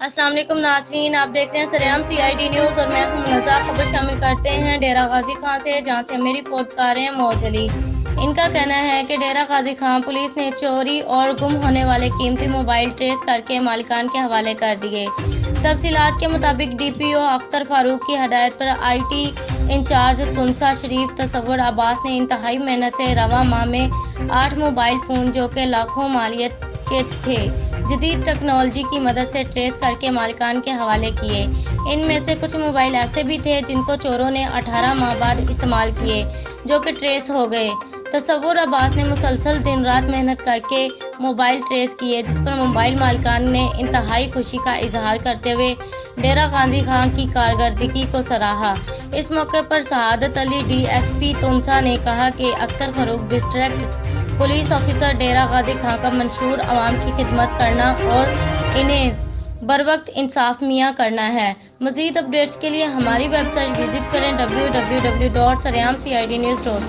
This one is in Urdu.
السلام علیکم ناظرین، آپ دیکھ رہے ہیں سریام CID نیوز اور میں ہوں منزہ۔ خبر شامل کرتے ہیں ڈیرہ غازی خان سے، جہاں سے ہمیں رپورٹ کر رہے ہیں موج علی۔ ان کا کہنا ہے کہ ڈیرہ غازی خان پولیس نے چوری اور گم ہونے والے قیمتی موبائل ٹریس کر کے مالکان کے حوالے کر دیے۔ تفصیلات کے مطابق DPO اختر فاروق کی ہدایت پر IT انچارج تنسا شریف تصور عباس نے انتہائی محنت سے رواں ماہ میں 8 موبائل فون جو کہ لاکھوں مالیت کے تھے جدید ٹیکنالوجی کی مدد سے ٹریس کر کے مالکان کے حوالے کیے۔ ان میں سے کچھ موبائل ایسے بھی تھے جن کو چوروں نے 18 ماہ بعد استعمال کیے، جو کہ ٹریس ہو گئے۔ تصور عباس نے مسلسل دن رات محنت کر کے موبائل ٹریس کیے، جس پر موبائل مالکان نے انتہائی خوشی کا اظہار کرتے ہوئے ڈیرہ غازی خان کی کارکردگی کو سراہا۔ اس موقع پر سعادت علی DSP تنسا نے کہا کہ اختر فاروق district police officer Dera Ghazi Khan کا منشور عوام کی خدمت کرنا اور انہیں بروقت انصاف میسر کرنا ہے۔ مزید اپڈیٹس کے لیے ہماری ویب سائٹ وزٹ کریں www.saryamcidnews.com۔